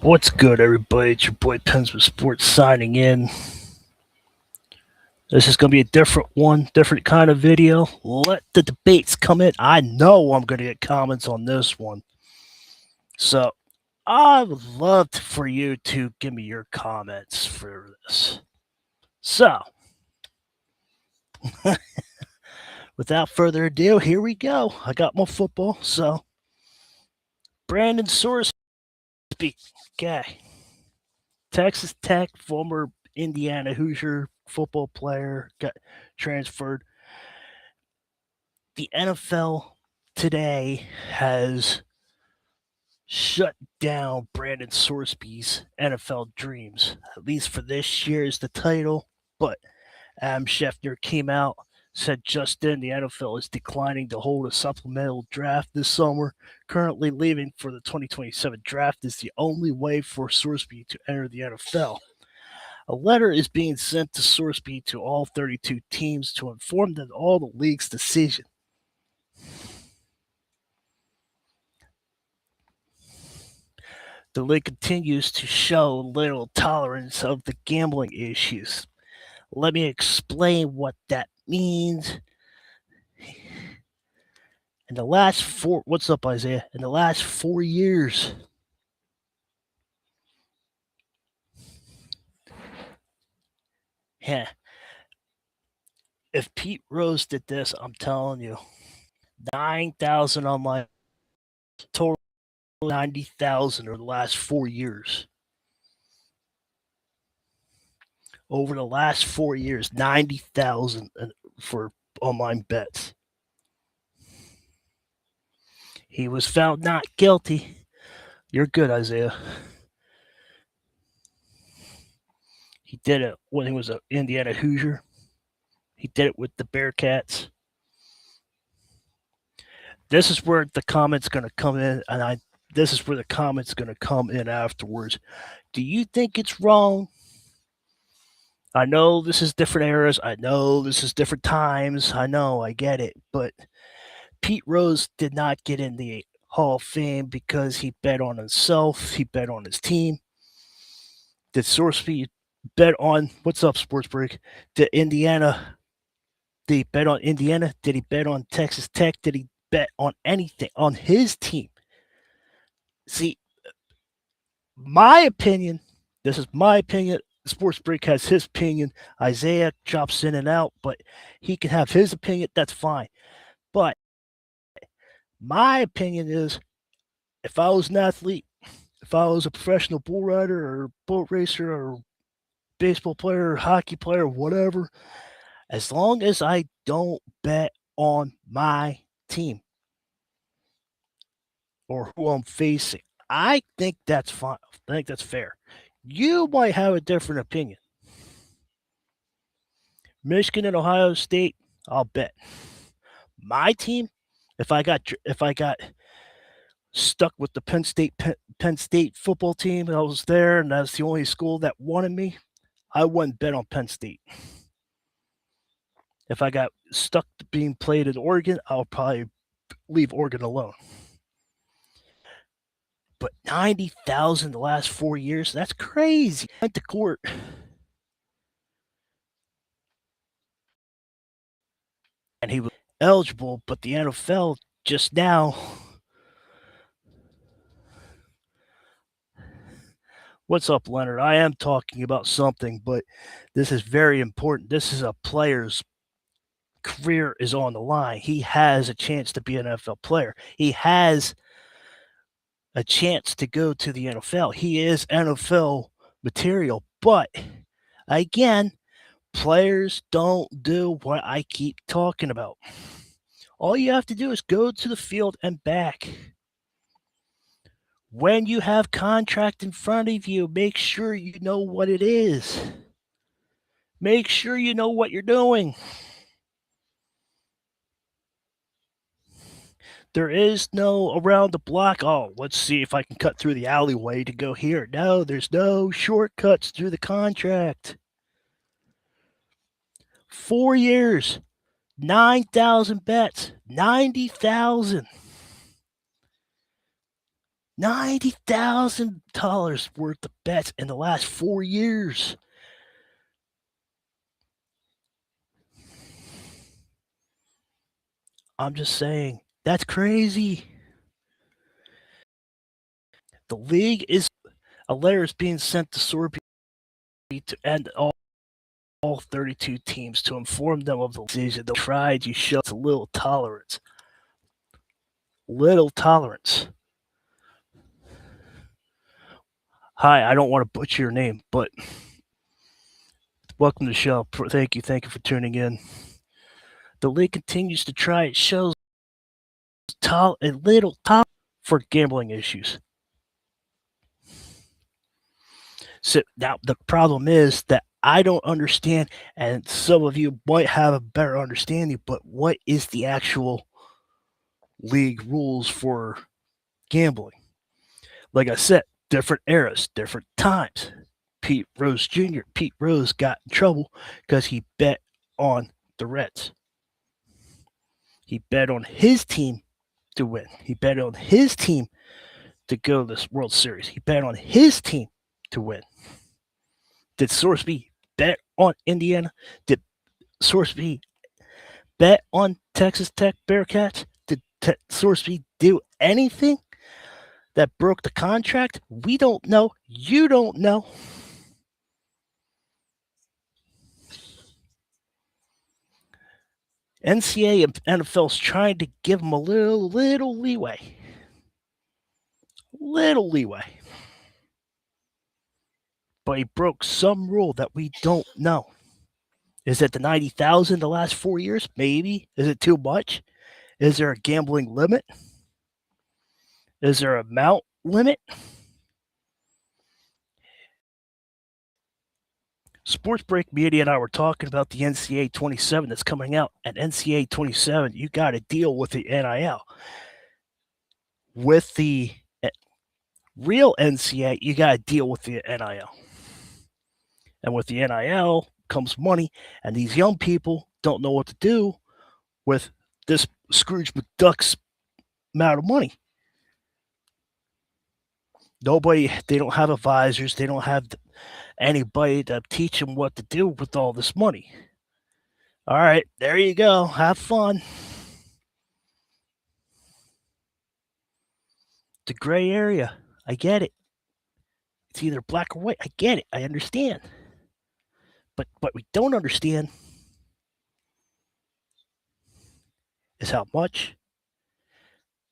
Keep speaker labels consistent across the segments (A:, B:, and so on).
A: What's good, everybody? It's your boy Pens with Sports signing in. This is going to be a different one, different kind of video. Let the debates come in. I know I'm going to get comments on this one. So I would love for you to give me your comments for this. So, without further ado, here we go. I got my football. So, Brendan Sorsby, guy, Texas Tech, former Indiana Hoosier football player, got transferred. The NFL today has shut down Brendan Sorsby's NFL dreams, at least for this year is the title. But Adam Schefter came out, said just then the NFL is declining to hold a supplemental draft this summer. Currently leaving for the 2027 draft is the only way for Sorsby to enter the NFL. A letter is being sent to Sorsby to all 32 teams to inform them of all the league's decision. The league continues to show little tolerance of the gambling issues. Let me explain what that means. In the last what's up, Isaiah? In the last 4 years, yeah. If Pete Rose did this, I'm telling you, 9,000 on my total, 90,000 over the last 4 years. Over the last 4 years, 90,000 for online bets. He was found not guilty. You're good, Isaiah. He did it when he was an Indiana Hoosier. He did it with the Bearcats. This is where the comment's going to come in, and this is where the comment's going to come in afterwards. Do you think it's wrong? I know this is different eras. I know this is different times. I know, I get it. But Pete Rose did not get in the Hall of Fame because he bet on himself. He bet on his team. Did Sorsby bet on, what's up, Sports Break? Did he bet on Indiana? Did he bet on Texas Tech? Did he bet on anything on his team? See, my opinion, this is my opinion. Sports Break has his opinion. Isaiah chops in and out, but he can have his opinion. That's fine. But my opinion is, if I was an athlete, if I was a professional bull rider or boat racer or baseball player or hockey player, whatever, as long as I don't bet on my team or who I'm facing, I think that's fine. I think that's fair. You might have a different opinion. Michigan and Ohio State, I'll bet. My team, if I got stuck with the Penn State football team, and I was there, and that's the only school that wanted me, I wouldn't bet on Penn State. If I got stuck being played in Oregon, I'll probably leave Oregon alone. But 90,000 the last 4 years, that's crazy. I went to court. And he was eligible, but the NFL just now. What's up, Leonard? I am talking about something, but this is very important. This is a player's career is on the line. He has a chance to be an NFL player. He has a chance to go to the NFL. He is NFL material, but again, players don't do what I keep talking about. All you have to do is go to the field and back. When you have contract in front of you, make sure you know what it is. Make sure you know what you're doing. There is no around the block. Oh, let's see if I can cut through the alleyway to go here. No, there's no shortcuts through the contract. 4 years, 9,000 bets, 90,000. $90,000 worth of bets in the last 4 years. I'm just saying, that's crazy. The league is a letter is being sent to Sorbet to end all 32 teams to inform them of the decision. They tried to show a little tolerance. Little tolerance. Hi, I don't want to butcher your name, but welcome to the show. Thank you for tuning in. The league continues to try. It shows a little tolerance for gambling issues. So now the problem is that I don't understand, and some of you might have a better understanding, but what is the actual league rules for gambling? Like I said, different eras, different times. Pete Rose Jr. Pete Rose got in trouble because he bet on the Reds. He bet on his team to win. He bet on his team to go to this World Series. He bet on his team to win. Did Sorsby bet on Indiana? Did Sorsby bet on Texas Tech Bearcats? Did Sorsby do anything that broke the contract? We don't know. You don't know. NCAA and NFL's trying to give him a little leeway. Little leeway. But he broke some rule that we don't know. Is it the 90,000 the last 4 years? Maybe. Is it too much? Is there a gambling limit? Is there a amount limit? Sports Break Media and I were talking about the NCAA 27 that's coming out. And NCAA 27, you got to deal with the NIL. With the real NCAA, you got to deal with the NIL. And with the NIL comes money, and these young people don't know what to do with this Scrooge McDuck's amount of money. They don't have advisors, they don't have anybody to teach them what to do with all this money. All right, there you go. Have fun. The gray area. I get it. It's either black or white. I get it. I understand. But what we don't understand is how much.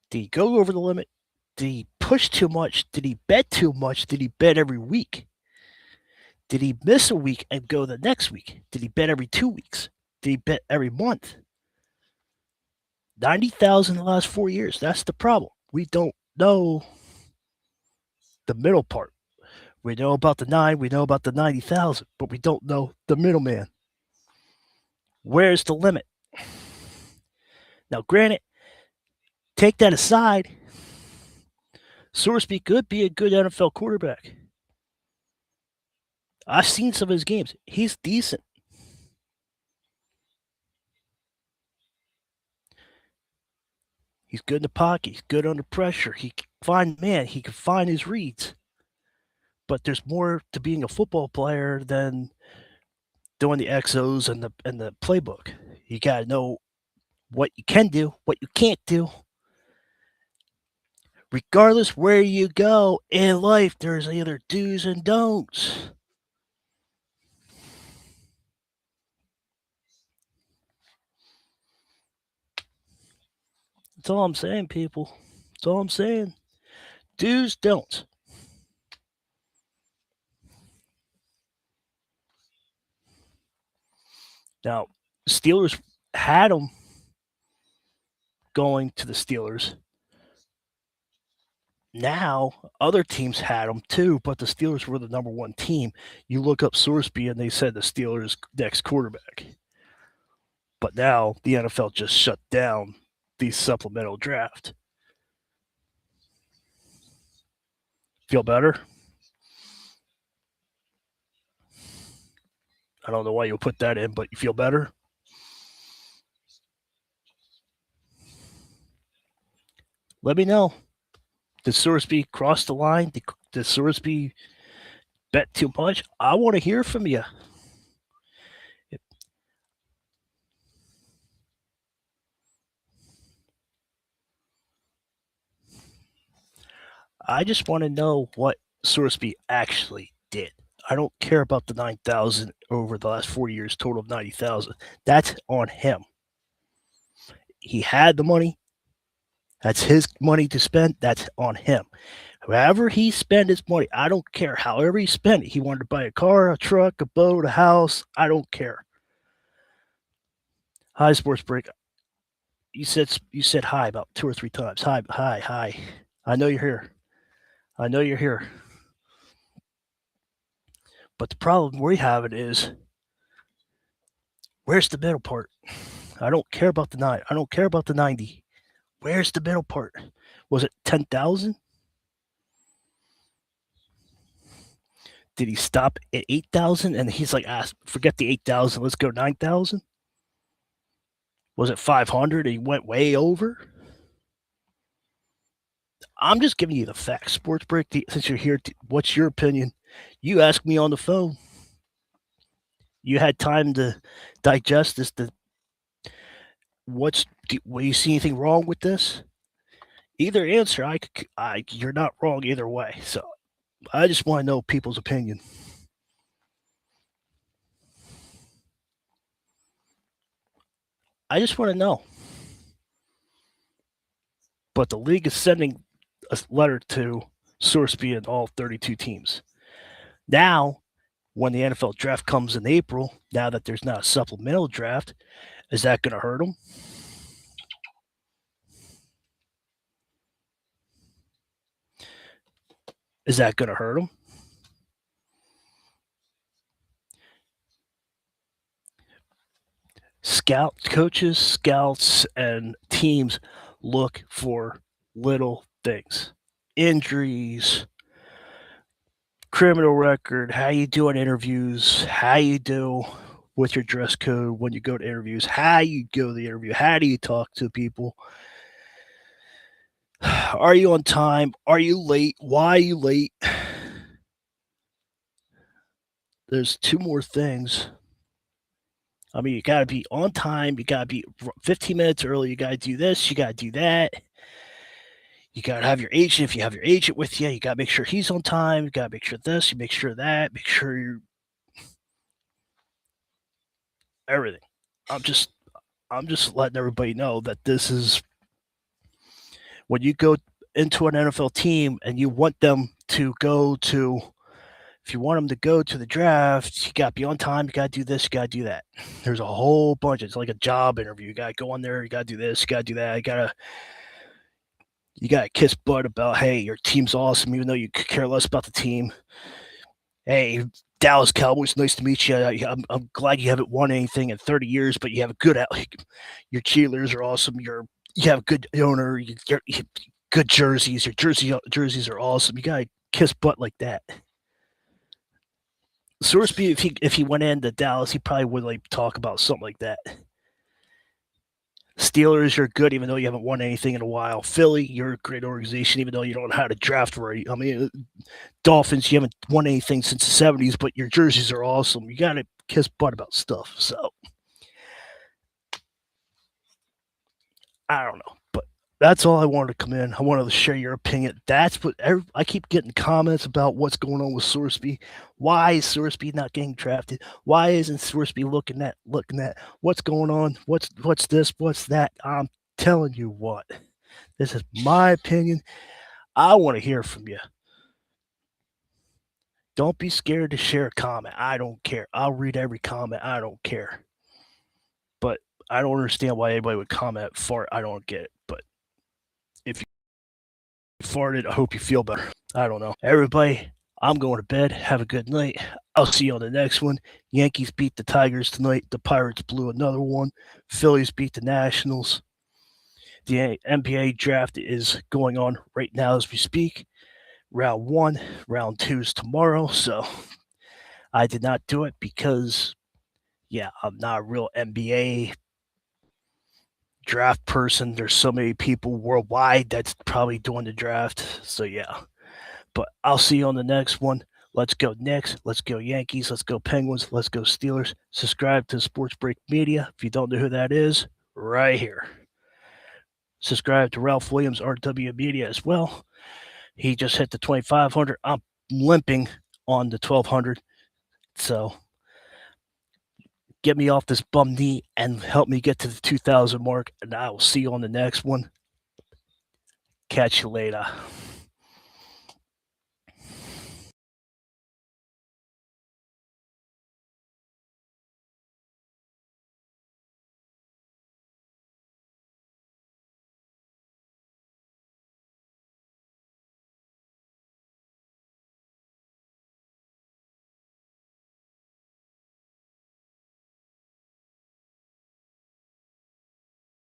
A: Did he go over the limit? Did he push too much? Did he bet too much? Did he bet every week? Did he miss a week and go the next week? Did he bet every 2 weeks? Did he bet every month? 90,000 in the last 4 years. That's the problem. We don't know the middle part. We know about the 9, we know about the 90,000, but we don't know the middleman. Where's the limit? Now, granted, take that aside, Sorsby could be a good NFL quarterback. I've seen some of his games. He's decent. He's good in the pocket. He's good under pressure. He can find his reads. But there's more to being a football player than doing the XOs and the playbook. You got to know what you can do, what you can't do. Regardless where you go in life, there's either do's and don'ts. That's all I'm saying, people. That's all I'm saying. Do's, don'ts. Now, Steelers had him going to the Steelers. Now, other teams had him too, but the Steelers were the number one team. You look up Sorsby and they said the Steelers' next quarterback. But now the NFL just shut down the supplemental draft. Feel better? I don't know why you put that in, but you feel better? Let me know. Did Sorsby cross the line? Did Sorsby bet too much? I want to hear from you. I just want to know what Sorsby actually did. I don't care about the 9,000 over the last 4 years, total of 90,000. That's on him. He had the money. That's his money to spend. That's on him. However he spent his money, I don't care. However he spent it, he wanted to buy a car, a truck, a boat, a house. I don't care. Hi, Sports Break. You said hi about 2 or 3 times. Hi, hi, hi. I know you're here. I know you're here. But the problem we have it is, where's the middle part? I don't care about the 9. I don't care about the 90. Where's the middle part? Was it 10,000? Did he stop at 8,000 and he's like, forget the 8,000, let's go 9,000? Was it 500 and he went way over? I'm just giving you the facts. Sports Break, since you're here, what's your opinion? You asked me on the phone. You had time to digest this. Will you see anything wrong with this? Either answer, you're not wrong either way. So I just want to know people's opinion. I just want to know. But the league is sending a letter to Sorsby and all 32 teams. Now, when the NFL draft comes in April, now that there's not a supplemental draft, is that going to hurt them? Is that going to hurt them? Coaches, scouts, and teams look for little things. Injuries, criminal record, how you do on interviews, how you do with your dress code when you go to interviews, how you go to the interview, how do you talk to people? Are you on time? Are you late? Why are you late? There's 2 more things. I mean, you got to be on time. You got to be 15 minutes early. You got to do this. You got to do that. You got to have your agent. If you have your agent with you, you got to make sure he's on time. You got to make sure this. You make sure that. Make sure you're everything. I'm just letting everybody know that this is when you go into an NFL team and you want them to go to. If you want them to go to the draft, you got to be on time. You got to do this. You got to do that. There's a whole bunch. It's like a job interview. You got to go on there. You got to do this. You got to do that. You got to kiss butt about, hey, your team's awesome, even though you could care less about the team. Hey, Dallas Cowboys, nice to meet you. I'm glad you haven't won anything in 30 years, but you have a good your cheerleaders are awesome. You have a good owner. You good jerseys. Your jerseys are awesome. You got to kiss butt like that. Sorsby, if he went into Dallas, he probably would like talk about something like that. Steelers, you're good, even though you haven't won anything in a while. Philly, you're a great organization, even though you don't know how to draft right. I mean, Dolphins, you haven't won anything since the 70s, but your jerseys are awesome. You got to kiss butt about stuff. So, I don't know. But that's all I wanted to come in. I wanted to share your opinion. That's what I keep getting comments about what's going on with Sorsby. Why is Sorsby not getting drafted? Why isn't Sorsby looking at what's going on? What's this? What's that? I'm telling you what. This is my opinion. I want to hear from you. Don't be scared to share a comment. I don't care. I'll read every comment. I don't care. But I don't understand why anybody would comment fart. I don't get it. But if you farted, I hope you feel better. I don't know. Everybody, I'm going to bed. Have a good night. I'll see you on the next one. Yankees beat the Tigers tonight. The Pirates blew another one. Phillies beat the Nationals. The NBA draft is going on right now as we speak. Round 1, round 2 is tomorrow. So I did not do it because, I'm not a real NBA draft person. There's so many people worldwide that's probably doing the draft. So yeah. But I'll see you on the next one. Let's go Knicks. Let's go Yankees. Let's go Penguins. Let's go Steelers. Subscribe to Sports Break Media. If you don't know who that is, right here. Subscribe to Ralph Williams RW Media as well. He just hit the 2,500. I'm limping on the 1,200. So get me off this bum knee and help me get to the 2,000 mark. And I will see you on the next one. Catch you later.